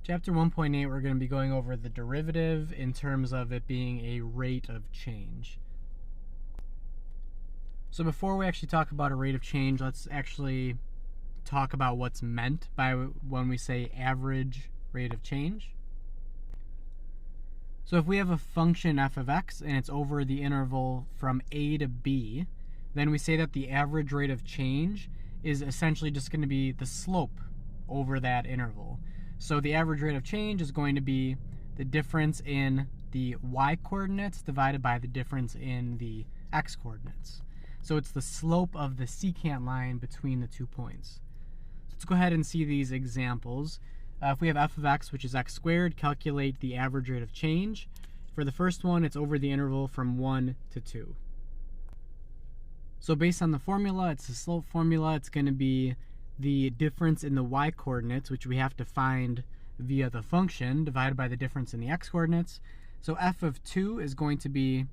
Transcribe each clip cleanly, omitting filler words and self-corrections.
Chapter 1.8, we're going to be going over the derivative in terms of it being a rate of change. So before we actually talk about a rate of change, let's actually talk about what's meant by when we say average rate of change. So if we have a function f of x and it's over the interval from a to b, then we say that the average rate of change is essentially just going to be the slope over that interval. So the average rate of change is going to be the difference in the y-coordinates divided by the difference in the x-coordinates. So it's the slope of the secant line between the 2 points. So let's go ahead and see these examples. If we have f of x, which is x squared, calculate the average rate of change. For the first one, it's over the interval from 1 to 2. So based on the formula, it's the slope formula. It's going to be the difference in the y-coordinates, which we have to find via the function, divided by the difference in the x-coordinates. So f of 2 is going to be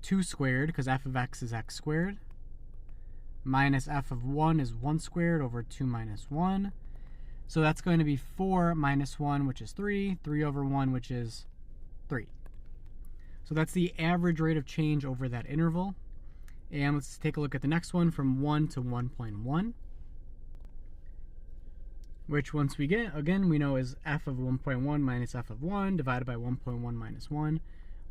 2 squared, because f of x is x squared, minus f of 1 is 1 squared over 2 minus 1. So that's going to be 4 minus 1, which is 3, 3 over 1, which is 3. So that's the average rate of change over that interval. And let's take a look at the next one from 1 to 1.1. Which once we get, again, we know is f of 1.1 minus f of 1 divided by 1.1 minus 1.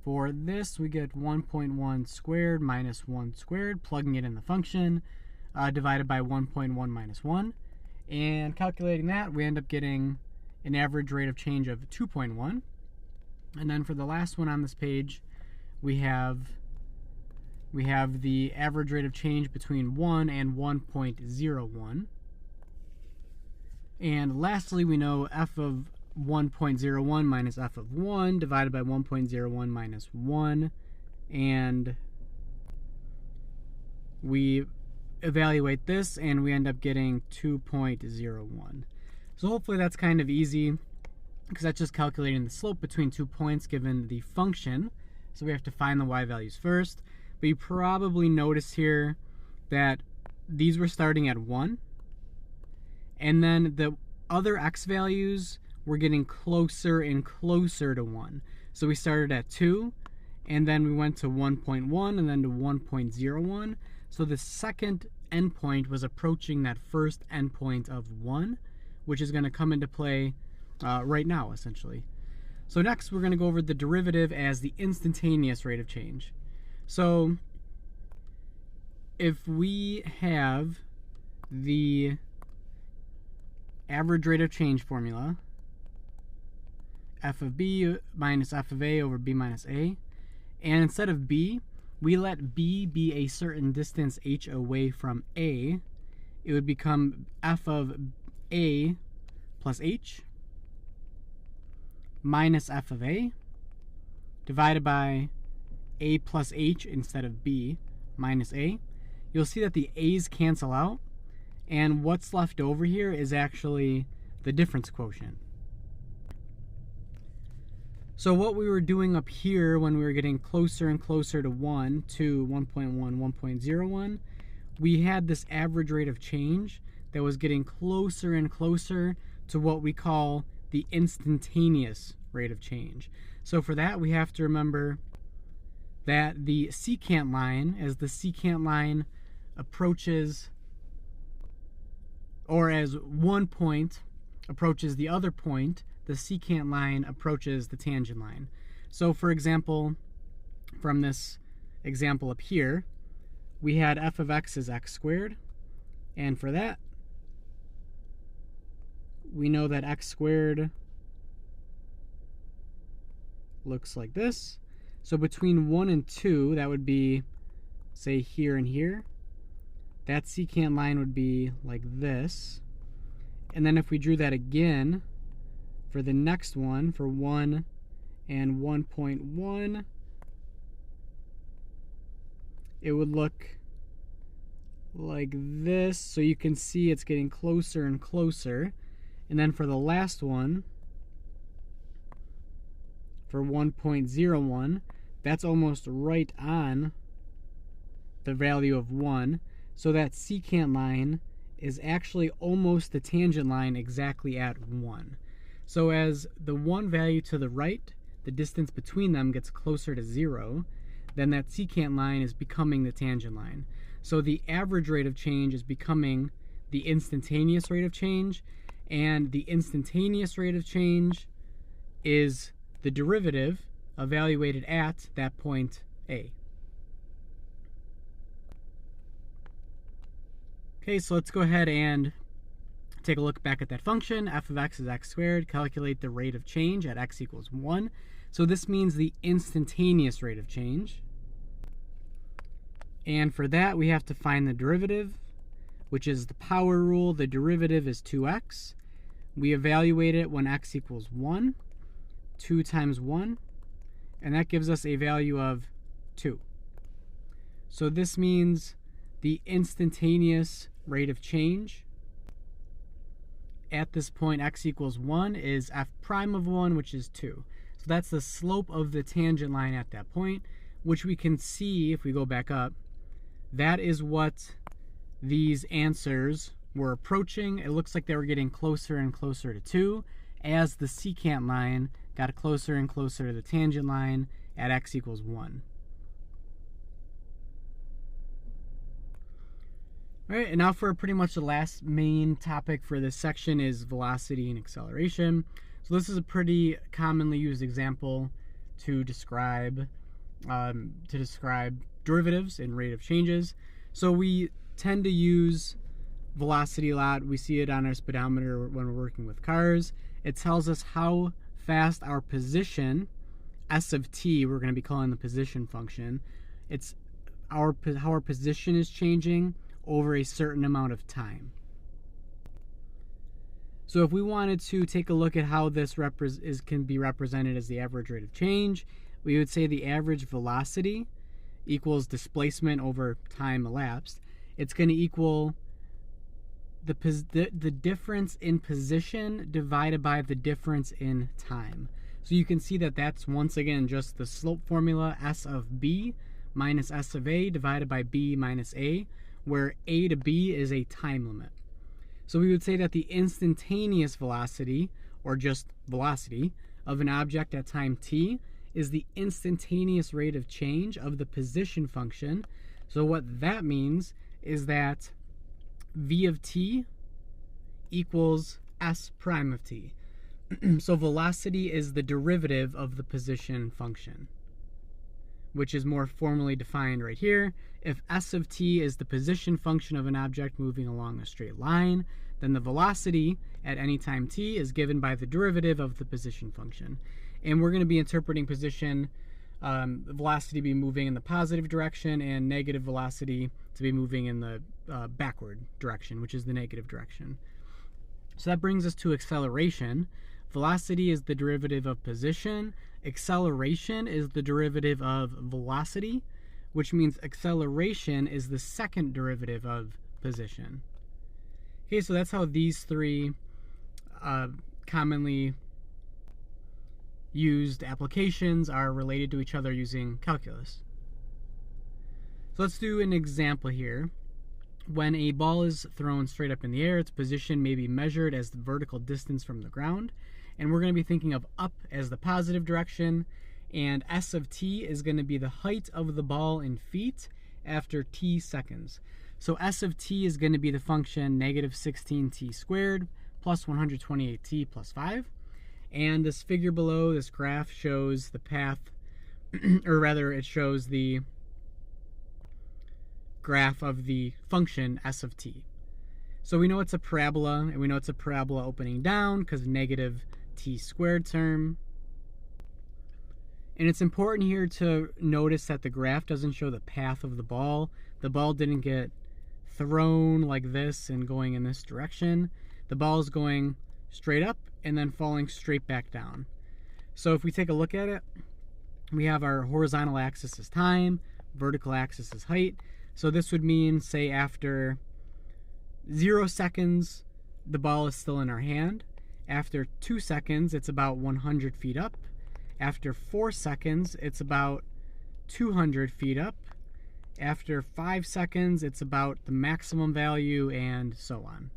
For this, we get 1.1 squared minus 1 squared, plugging it in the function, divided by 1.1 minus 1. And calculating that, we end up getting an average rate of change of 2.1. And then for the last one on this page, we have the average rate of change between 1 and 1.01. And lastly, we know f of 1.01 minus f of 1 divided by 1.01 minus 1. And we evaluate this, and we end up getting 2.01. So hopefully that's kind of easy, because that's just calculating the slope between 2 points given the function. So we have to find the y values first. But you probably notice here that these were starting at 1. And then the other x values were getting closer and closer to 1. So we started at 2, and then we went to 1.1, and then to 1.01. So the second endpoint was approaching that first endpoint of 1, which is going to come into play right now, essentially. So next, we're going to go over the derivative as the instantaneous rate of change. So if we have the average rate of change formula, f of b minus f of a over b minus a, and instead of b, we let b be a certain distance h away from a, it would become f of a plus h minus f of a divided by a plus h instead of b minus a. You'll see that the a's cancel out, and what's left over here is actually the difference quotient. So what we were doing up here when we were getting closer and closer to 1, to 1.1, 1.01, we had this average rate of change that was getting closer and closer to what we call the instantaneous rate of change. So for that, we have to remember that the secant line, as the secant line approaches, or as one point approaches the other point, the secant line approaches the tangent line. So for example, from this example up here, we had f of x is x squared, and for that, we know that x squared looks like this. So between 1 and 2, that would be, say, here and here. That secant line would be like this. And then if we drew that again for the next one, for 1 and 1.1, it would look like this. So you can see it's getting closer and closer. And then for the last one, for 1.01, that's almost right on the value of 1. So that secant line is actually almost the tangent line exactly at 1. So as the one value to the right, the distance between them gets closer to 0, then that secant line is becoming the tangent line. So the average rate of change is becoming the instantaneous rate of change, and the instantaneous rate of change is the derivative evaluated at that point A. Okay, so let's go ahead and take a look back at that function. F of x is x squared. Calculate the rate of change at x equals 1. So this means the instantaneous rate of change. And for that, we have to find the derivative, which is the power rule. The derivative is 2x. We evaluate it when x equals 1. 2 times 1. And that gives us a value of 2. So this means the instantaneous rate of change at this point, x equals 1, is f prime of 1, which is 2. So that's the slope of the tangent line at that point, which we can see if we go back up. That is what these answers were approaching. It looks like they were getting closer and closer to 2 as the secant line got closer and closer to the tangent line at x equals 1. All right, and now for pretty much the last main topic for this section is velocity and acceleration. So this is a pretty commonly used example to describe derivatives and rate of changes. So we tend to use velocity a lot. We see it on our speedometer when we're working with cars. It tells us how fast our position, s of t, we're going to be calling the position function. It's how our position is changing over a certain amount of time. So if we wanted to take a look at how this can be represented as the average rate of change, we would say the average velocity equals displacement over time elapsed. It's going to equal the difference in position divided by the difference in time. So you can see that that's once again just the slope formula, s of b minus s of a divided by b minus a, where a to b is a time limit. So we would say that the instantaneous velocity, or just velocity, of an object at time t is the instantaneous rate of change of the position function. So what that means is that v of t equals s prime of t. So velocity is the derivative of the position function, which is more formally defined right here. If s of t is the position function of an object moving along a straight line, then the velocity at any time t is given by the derivative of the position function. And we're going to be interpreting position, velocity to be moving in the positive direction and negative velocity to be moving in the backward direction, which is the negative direction. So that brings us to acceleration. Velocity is the derivative of position. Acceleration is the derivative of velocity, which means acceleration is the second derivative of position. Okay, so that's how these three commonly used applications are related to each other using calculus. So let's do an example here. When a ball is thrown straight up in the air, its position may be measured as the vertical distance from the ground. And we're going to be thinking of up as the positive direction, and s of t is going to be the height of the ball in feet after t seconds. So s of t is going to be the function negative 16t squared plus 128t plus 5. And this figure below, this graph, shows the path, or rather it shows the graph of the function s of t. So we know it's a parabola, and we know it's a parabola opening down because of negative t squared term. And it's important here to notice that the graph doesn't show the path of the ball. The ball didn't get thrown like this and going in this direction. The ball is going straight up and then falling straight back down. So if we take a look at it, we have our horizontal axis is time, vertical axis is height. So this would mean, say, after 0 seconds, the ball is still in our hand. After 2 seconds, it's about 100 feet up. After 4 seconds, it's about 200 feet up. After 5 seconds, it's about the maximum value, and so on.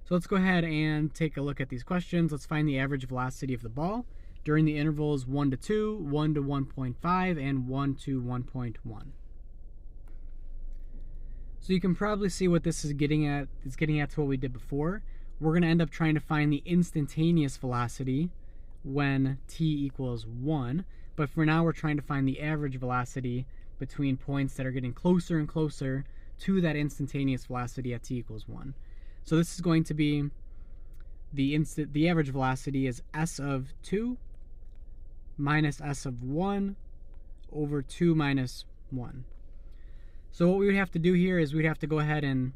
So let's go ahead and take a look at these questions. Let's find the average velocity of the ball during the intervals 1 to 2, 1 to 1.5, and 1 to 1.1. So you can probably see what this is getting at. It's getting at to what we did before. We're going to end up trying to find the instantaneous velocity when t equals 1. But for now, we're trying to find the average velocity between points that are getting closer and closer to that instantaneous velocity at t equals 1. So this is going to be the average velocity is s of 2 minus s of 1 over 2 minus 1. So what we would have to do here is we'd have to go ahead and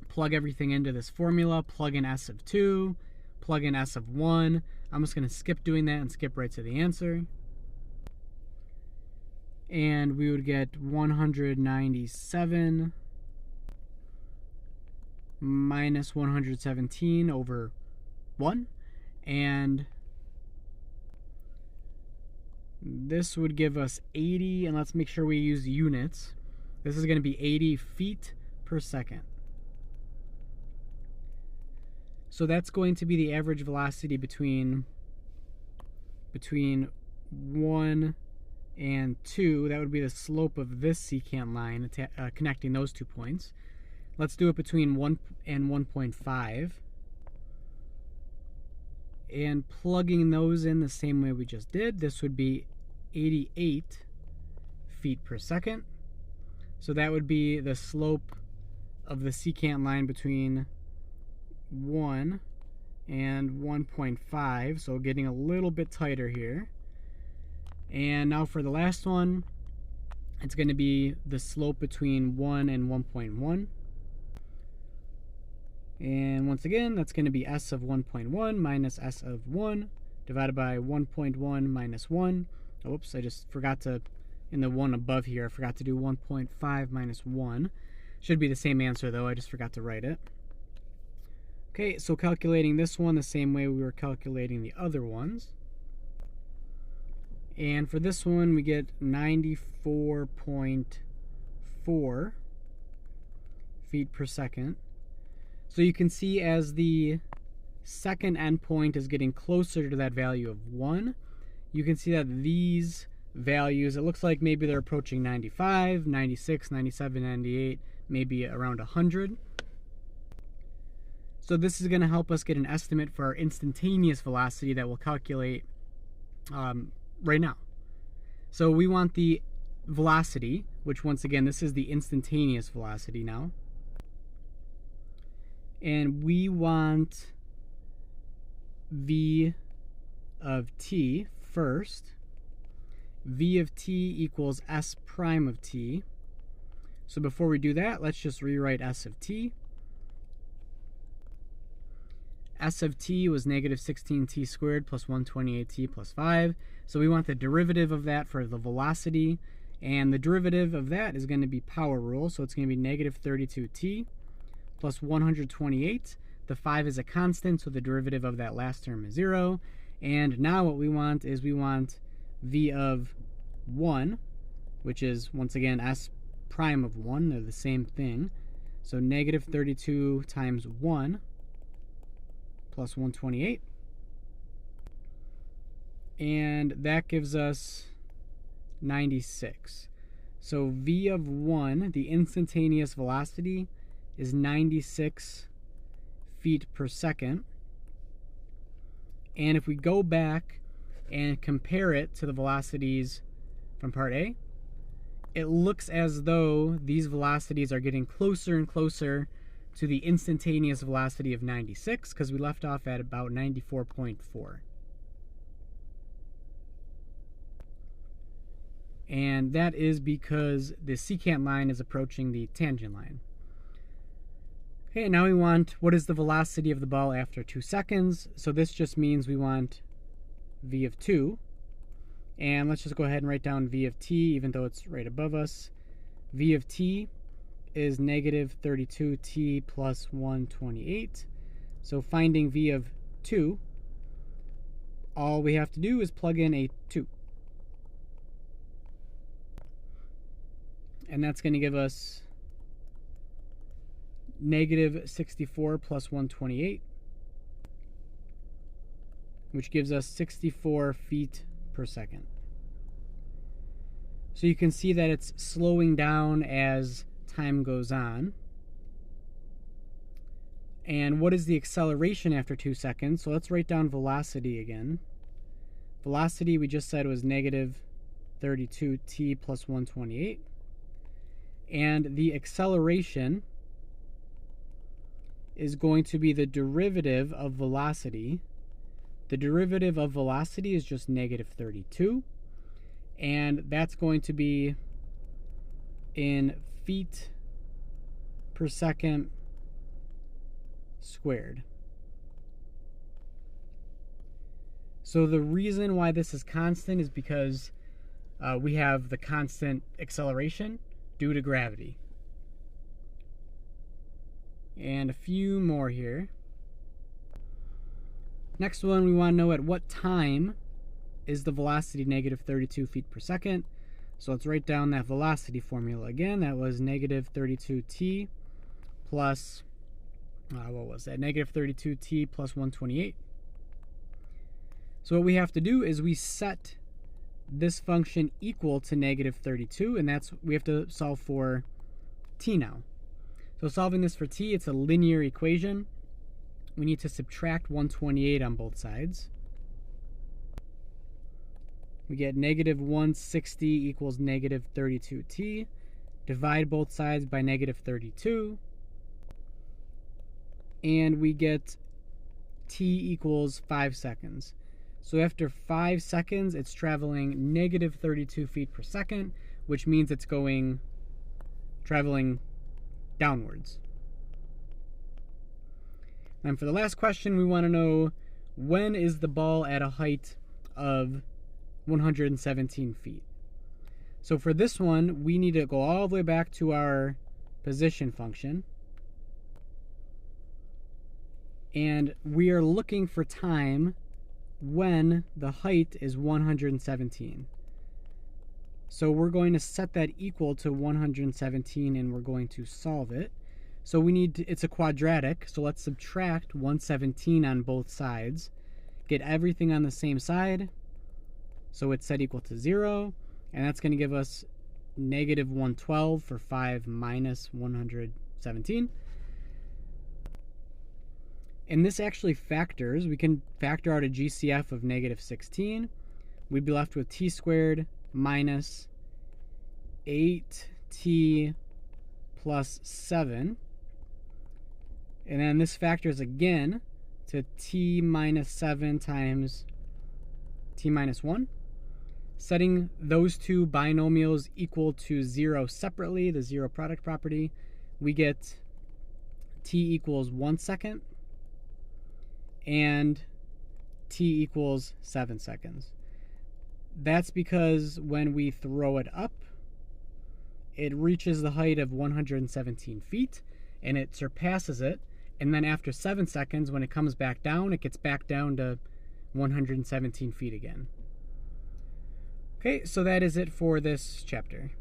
plug everything into this formula, plug in s of 2, plug in s of 1. I'm just going to skip doing that and skip right to the answer. And we would get 197 minus 117 over 1. And this would give us 80, and let's make sure we use units. This is going to be 80 feet per second. So that's going to be the average velocity between 1 and 2. That would be the slope of this secant line connecting those 2 points. Let's do it between 1 and 1.5. And plugging those in the same way we just did, this would be 88 feet per second. So that would be the slope of the secant line between 1 and 1.5. So getting a little bit tighter here. And now for the last one, it's going to be the slope between 1 and 1.1. And once again, that's going to be s of 1.1 minus s of 1 divided by 1.1 minus 1. Oops, I just forgot to, in the one above here, I forgot to do 1.5 minus 1. Should be the same answer though, I just forgot to write it. Okay, so calculating this one the same way we were calculating the other ones. And for this one, we get 94.4 feet per second. So you can see as the second endpoint is getting closer to that value of 1, you can see that these values, it looks like maybe they're approaching 95, 96, 97, 98, maybe around 100. So this is going to help us get an estimate for our instantaneous velocity that we'll calculate right now. So we want the velocity, which once again, this is the instantaneous velocity now. And we want v of t first. V of t equals s prime of t. So before we do that, let's just rewrite s of t. S of t was negative 16t squared plus 128t plus 5. So we want the derivative of that for the velocity. And the derivative of that is going to be power rule. So it's going to be negative 32t plus 128. The 5 is a constant, so the derivative of that last term is 0. And now what we want is we want v of 1, which is, once again, s prime of 1. They're the same thing. So negative 32 times 1 plus 128. And that gives us 96. So v of 1, the instantaneous velocity, is 96 feet per second. And if we go back and compare it to the velocities from part A, it looks as though these velocities are getting closer and closer to the instantaneous velocity of 96, because we left off at about 94.4. And that is because the secant line is approaching the tangent line. Okay, now we want what is the velocity of the ball after 2 seconds. So this just means we want v of 2. And let's just go ahead and write down v of t, even though it's right above us. V of t is negative 32t plus 128. So finding v of 2, all we have to do is plug in a 2. And that's going to give us negative 64 plus 128, which gives us 64 feet per second. So you can see that it's slowing down as time goes on. And what is the acceleration after 2 seconds? So let's write down velocity again. Velocity we just said was negative 32t plus 128. And the acceleration is going to be the derivative of velocity. The derivative of velocity is just negative 32. And that's going to be in feet per second squared. So the reason why this is constant is because we have the constant acceleration due to gravity. And a few more here. Next one, we want to know at what time is the velocity negative 32 feet per second. So let's write down that velocity formula again. That was negative 32t plus, what was that? Negative 32t plus 128. So what we have to do is we set this function equal to negative 32, and that's, we have to solve for t now. So solving this for t, it's a linear equation. We need to subtract 128 on both sides. We get negative 160 equals negative 32t. Divide both sides by negative 32. And we get t equals 5 seconds. So after 5 seconds, it's traveling negative 32 feet per second, which means it's traveling downwards. And for the last question, we want to know, when is the ball at a height of 117 feet? So for this one, we need to go all the way back to our position function. And we are looking for time when the height is 117. So we're going to set that equal to 117, and we're going to solve it. So we need to, it's a quadratic, so let's subtract 117 on both sides. Get everything on the same side. So it's set equal to 0, and that's going to give us negative 112 for 5 minus 117. And this actually factors. We can factor out a GCF of negative 16. We'd be left with t squared minus 8t plus 7. And then this factors again to t minus 7 times t minus 1. Setting those two binomials equal to 0 separately, the zero product property, we get t equals 1 second and t equals 7 seconds. That's because when we throw it up, it reaches the height of 117 feet, and it surpasses it, and then after 7 seconds, when it comes back down, it gets back down to 117 feet again. Okay, so that is it for this chapter.